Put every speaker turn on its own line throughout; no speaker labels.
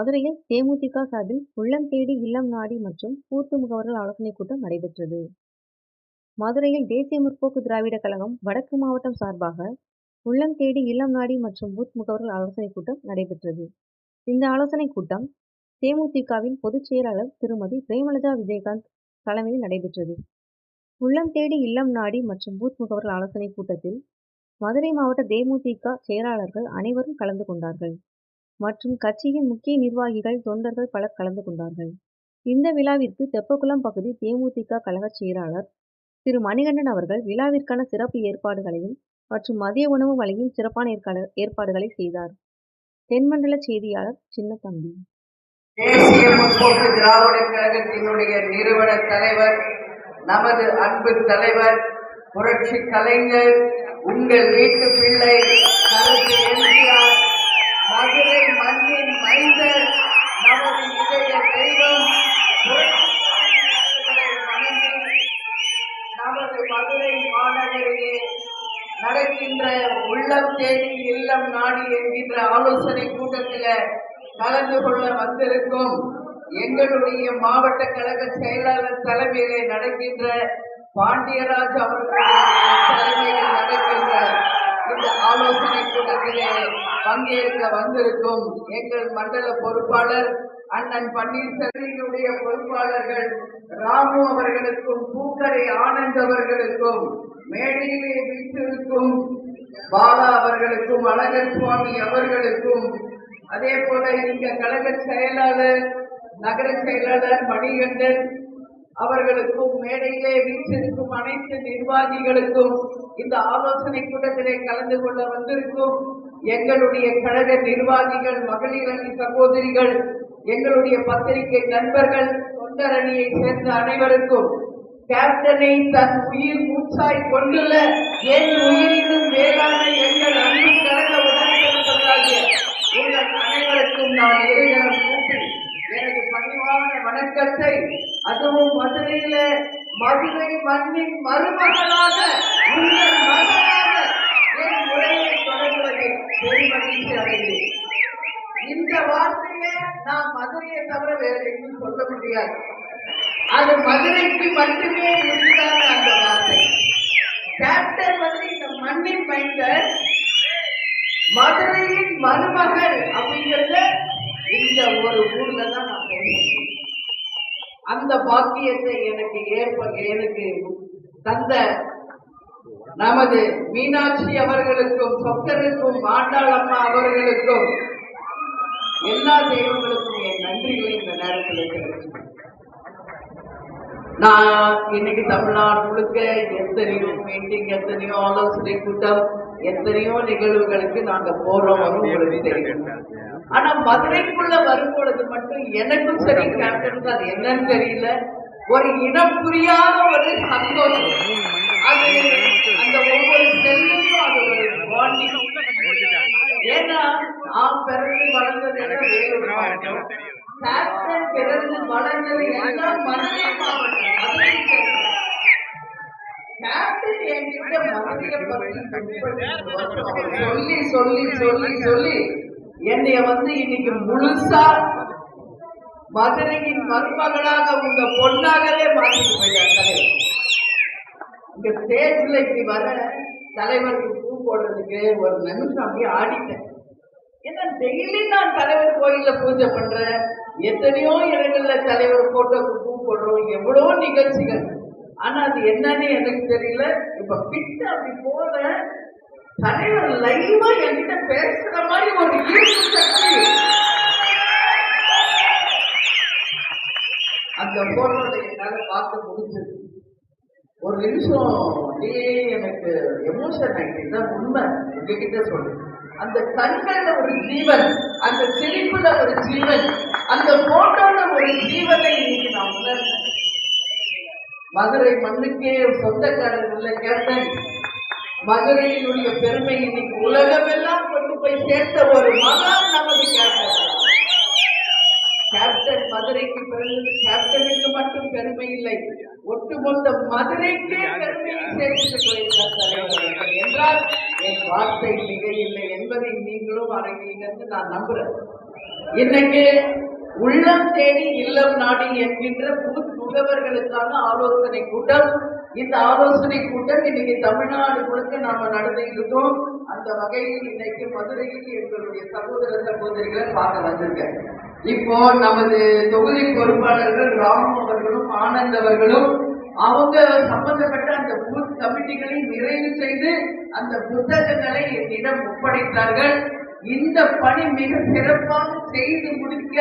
மதுரையில் தேமுதிக சார்பில் உள்ளம் தேடி இல்லம் நாடி மற்றும் பூத்து முகவர்கள் ஆலோசனைக் கூட்டம் நடைபெற்றது. மதுரையில் தேசிய முற்போக்கு திராவிடர் கழகம் வடக்கு மாவட்டம் சார்பாக உள்ளம் தேடி இல்லம் நாடி மற்றும் பூத் முகவர்கள் ஆலோசனைக் கூட்டம் நடைபெற்றது. இந்த ஆலோசனைக் கூட்டம் தேமுதிகவின் பொதுச் செயலாளர் திருமதி பிரேமலதா விஜயகாந்த் தலைமையில் நடைபெற்றது. உள்ளம் தேடி இல்லம் நாடி மற்றும் பூத் முகவர்கள் ஆலோசனைக் கூட்டத்தில் மதுரை மாவட்ட தேமுதிக செயலாளர்கள் அனைவரும் கலந்து கொண்டார்கள் மற்றும் கட்சியின் முக்கிய நிர்வாகிகள், தொண்டர்கள் பலர் கலந்து கொண்டார்கள். இந்த விழாவிற்கு தெப்பக்குளம் பகுதி தேமுதிக கழக செயலாளர் திரு மணிகண்டன் அவர்கள் விழாவிற்கான சிறப்பு ஏற்பாடுகளையும் மற்றும் மதிய உணவு வழங்கியும் சிறப்பான ஏற்பாடுகளை செய்தார். தென்மண்டல செய்தியாளர் சின்னத்தம்பி.
தேசிய முற்போக்கு திராவிடர் கழகத்தினுடைய நிறுவன தலைவர், நமது அன்பு தலைவர், புரட்சி கலைஞர், உங்கள் வீட்டு பிள்ளை எம்ஜிஆர், மதுரை மண்ணின் மைந்தர், நமது இதய தெய்வம், நமது மதுரை மாநகரிலே நடக்கின்ற உள்ளம் தேடி இல்லம் நாடி என்கின்ற ஆலோசனை கூட்டத்தில் கலந்து கொள்ள வந்திருக்கும் எங்களுடைய மாவட்ட கழக செயலாளர் தலைமையிலே நடக்கின்ற பாண்டியராஜ் அவர்களுடைய தலைமையில் நடக்கின்ற இந்த ஆலோசனை கூட்டத்திலே பங்கேற்க வந்திருக்கும் எங்கள் மண்டல பொறுப்பாளர் அண்ணன் பன்னீர்செல்வனுடைய பொறுப்பாளர்கள் ராமு அவர்களுக்கும், பூக்கரை ஆனந்த் அவர்களுக்கும், மேடையிலே வீட்டிற்கும் பாலா அவர்களுக்கும், அழகர் சுவாமி அவர்களுக்கும், அதே போல இங்க கழக செயலாளர், நகர செயலாளர் மணிகண்டன் அவர்களுக்கும், மேடையிலே வீட்டிற்கும் அனைத்து நிர்வாகிகளுக்கும், இந்த ஆலோசனை கூட்டத்திலே கலந்து கொள்ள வந்திருக்கும் எங்களுடைய கழக நிர்வாகிகள், மகளிர் அணி சகோதரிகள், எங்களுடைய பத்திரிகை நண்பர்கள், தொண்டர் அணியை சேர்ந்த அனைவருக்கும், கேப்டனை தன் உயிர் மூச்சாய் கொண்டுள்ள என் உயிரினும் மேலான எங்கள் அன்பு கழக உடன்பிறந்தவர்களாகிய உங்கள் அனைவருக்கும் நான் இருகரம் கூட்டி எனது பணிவான வணக்கத்தை, அதுவும் மதுரையில மதுரை மண்ணின் மருமகளாக உங்கள் மகனாக என் உரையை தொடங்குவதை பெருமகிழ்ச்சி அடைந்தேன். இந்த வார்த்தையை நான் மதுரையை தவிர வேற எங்கும் சொல்ல முடியாது. அது மதுரைக்கு மட்டுமே இருந்தான அந்த வார்த்தை. கேப்டன் வந்து இந்த மண்ணின் மைந்தர், மதுரையின் மருமகள் அப்படிங்கிறத இந்த ஒரு ஊர்ல தான் நான் பேசுறேன். அந்த பாக்கியத்தை எனக்கு தந்த நமது மீனாட்சி அவர்களுக்கும், சொக்கருக்கும், ஆண்டாள் அம்மா அவர்களுக்கும், எல்லா தெய்வங்களுக்கும் என் நன்றிகளை இந்த நேரத்தில் தெரிவிக்கிறேன். நான் இன்னைக்கு தமிழ்நாடு முழுக்க எத்தனையோ மீட்டிங், எத்தனையோ ஆலோசனை கூட்டம், எத்தனையோ நிகழ்வுகளுக்கு நாங்க போறோம் வரும் உங்களுக்கு தெரியும். ஆனா மதுரைக்குள்ள வரும்பொழுது மட்டும் எனக்கும் சரி, கேப்டனுக்கு அது என்னன்னு தெரியல, ஒரு இனம் புரியாத ஒரு சந்தோஷம். அது அந்த ஒவ்வொரு செல்லையும் அது ஒரு பாண்டிங். ஏன்னா நான் பிறந்து வளர்ந்தது வேலூர் மாவட்டம், கேப்டன் பிறந்து வளர்ந்தது எல்லாம் மதுரை மாவட்டம். கேப்டன் என்கிட்ட மதுரையை பற்றி சொல்லி சொல்லி சொல்லி சொல்லி என்னைய இன்னைக்கு முழுசா மதுரையின் மருமகளாக உங்க பொண்ணாகவே மாற்றிட்டு போயிட்டார் தலைவர். இங்க ஸ்டேஜ்ல இப்படி வர தலைவருக்கு பூ போடுறதுக்கு ஒரு நிமிஷம் அப்படியே ஆடிட்டேன். ஏன்னா டெய்லி நான் தலைவர் கோயில்ல பூஜை பண்றேன், எத்தனையோ இடங்கள்ல தலைவர் போட்டோக்கு பூ போடுறோம், எவ்வளவோ நிகழ்ச்சிகள். ஆனா அது என்னன்னு எனக்கு தெரியல. இப்ப பிட்டு அப்படி போல தலைவர் லைவா என்கிட்ட பேசுற மாதிரி ஒரு ஈர்ப்பு சக்தி அந்த போட்டோல என்னால பார்க்க முடிஞ்சது. ஒரு நிமிஷம் அப்படியே எனக்கு எமோஷன் ஆகிட்டு, உண்மை உங்ககிட்ட சொல்றேன். அந்த கண்கள்ல ஒரு ஜீவன், அந்த சிரிப்புல ஒரு ஜீவன், அந்த போட்டோல ஒரு ஜீவனை இன்னைக்கு நான் உணர்ந்தேன். மதுரை மண்ணுக்கே சொந்தக்காரர் உள்ள கேப்டன், மதுரையினுடைய பெருமை இன்னைக்கு உலகமெல்லாம் கொண்டு போய் சேர்த்த ஒரு மகான் நமது கேப்டன். கேப்டன் மதுரைக்கு பிறந்தது கேப்டனுக்கு மட்டும் பெருமை இல்லை, ஒட்டுமொத்த மதுரைக்கே பெருமையை சேர்த்து போயிருக்கார் தலைவர் என்றால் என் வார்த்தை மிக இல்லை என்பதை நீங்களும் அரங்கிலிருந்து நான் நம்புறேன். இன்னைக்கு உள்ளம் தேடி இல்லம் நாடி என்கின்ற பூத் முகவர்களுக்கான ஆலோசனை கூட்டம். இந்த ஆலோசனை கூட்டம் இன்னைக்கு தமிழ்நாடு முழுக்க நாம நடத்திட்டு இருக்கோம். அந்த வகையில் இன்னைக்கு மதுரையில் எங்களுடைய சகோதர சகோதரிகளை பார்க்க வந்திருக்கேன். இப்போ நமது தொகுதி பொறுப்பாளர்கள் ராமு அவர்களும் ஆனந்த் அவர்களும் அவங்க சம்பந்தப்பட்ட அந்த பூத் கமிட்டிகளை நிறைவு செய்து அந்த புத்தகங்களை என்னிடம் ஒப்படைத்தார்கள். இந்த பணி மிக சிறப்பாக செய்து முடிக்க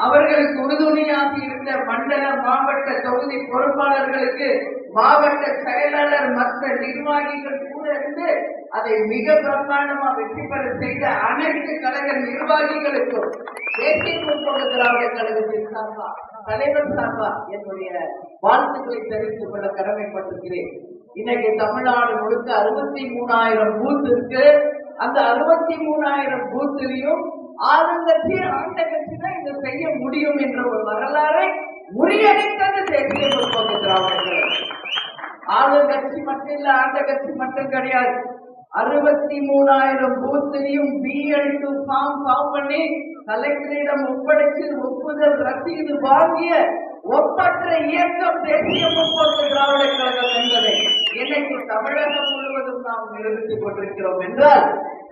அவர்களுக்கு உறுதுணையாக இருந்த மண்டல மாவட்ட தொகுதி பொறுப்பாளர்களுக்கு மாவட்ட செயலாளர் மற்ற நிர்வாகிகள் கூட இருந்து அதை மிக பிரம்மாண்டமா வெற்றி பெற செய்த அனைத்து கழக நிர்வாகிகளுக்கும் தேசிய முற்போக்கு திராவிட கழகத்தின் சார்பா தலைவர் சார்பா என்னுடைய வாழ்த்துக்களை தெரிவித்துக் கொள்ள கடமைப்பட்டிருக்கிறேன். இன்னைக்கு தமிழ்நாடு முழுக்க 63,000 பூத் இருக்கு. அந்த 63,000 பூத்திலையும் ஆளுங்கட்சி ஆண்ட கட்சி தான் இதை செய்ய முடியும் என்ற ஒரு வரலாறை முறியடித்தது தேசிய முற்போக்கு திராவிட கழகம். ஆளுங்கட்சி மட்டும் இல்ல, ஆண்ட கட்சி மட்டும் கிடையாது. 63,000 பூத்திலையும் BL2 ஃபார்ம் பண்ணி கலெக்டரிடம் ஒப்படைச்சு ஒப்புதல் ரசீது வாங்கிய ஒப்பற்ற இயக்கம் தேசிய முற்போக்கு திராவிட கழகம் என்பதை இன்னைக்கு தமிழகம் முழுவதும் நாம் நிரூபித்துக் கொண்டிருக்கிறோம் என்றால்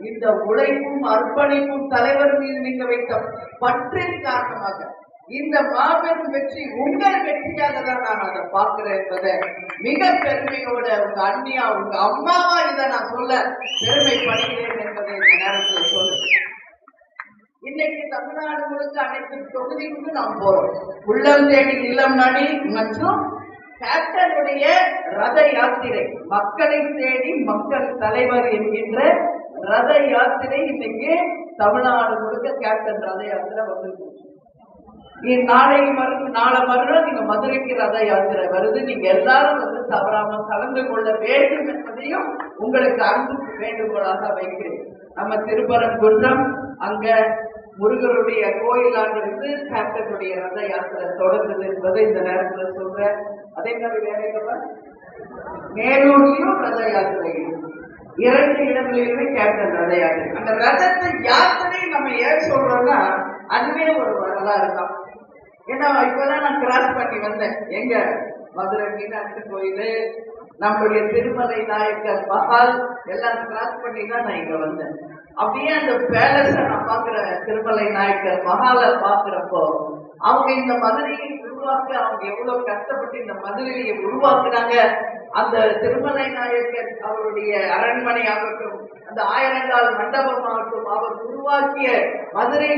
இந்த உழைப்பும் அர்ப்பணிப்பும் தலைவர் மீது நீங்க வைத்த பற்றின் காரணமாக இந்த மாபெரும் வெற்றி உங்கள் வெற்றியாக தான் நான் அதை பார்க்கிறேன் என்பதை மிக பெருமையோட உங்க அண்ணியா உங்க அம்மாவா இதை நான் சொல்ல பெருமைப்படுகிறேன் என்பதை இந்த நேரத்தில் சொல்லுங்க. இன்னைக்கு தமிழ்நாடு முழுக்க அனைத்து தொகுதிக்கு நாம் போறோம். உள்ளம் தேடி இல்லம் நாடி மற்றும் கேப்டனுடைய ரத யாத்திரை, மக்களை தேடி மக்கள் தலைவர் என்கின்ற ரத யாத்திரை இன்னைக்கு தமிழ்நாடு முழுக்க கேப்டன் ரத யாத்திரை வந்துருக்கு. நாளை மறுநாள் நீங்க மதுரைக்கு ரத யாத்திரை வருது. நீங்க எல்லாரும் வந்து தவறாம கலந்து கொள்ள வேண்டும் என்பதையும் உங்களுக்கு அன்புக்கு வேண்டுகோளாக வைக்கிறேன். நம்ம திருப்பரங்குன்றம் அங்க முருகருடைய கோயிலாக இருந்து கேப்டனுடைய ரத யாத்திரை தொடங்குது என்பதை இந்த நேரத்தில் சொல்றேன். அதே மாதிரி வேற மேலூர்லயும் ரத யாத்திரை, 2 இடங்களிலுமே கேப்டன் ரத யாத்திரை. அந்த ரதத்தை யாத்திரை நம்ம ஏன் சொல்றோம்னா அதுவே ஒரு வரலாறு தான். ஏன்னா இப்பதான் நான் கிராஸ் பண்ணி வந்தேன். எங்க மதுரை மீனாட்சி கோயில், நம்முடைய திருமலை நாயக்கர் மஹால் எல்லாம் கிராஸ் பண்ணி தான் நான் இங்க வந்தேன். அப்படியே அந்த பேலஸ நான் பாக்குற திருமலை நாயக்கர் மஹாலை பாக்குறப்போ அவங்க இந்த மதுரையை உருவாக்க அவங்க எவ்வளவு கஷ்டப்பட்டு இந்த மதுரையை உருவாக்குனாங்க. அந்த திருமலை நாயக்கர் அவருடைய அரண்மனை ஆகட்டும், அந்த 1000 கால் மண்டபம் ஆகட்டும், அவர் உருவாக்கிய மதுரை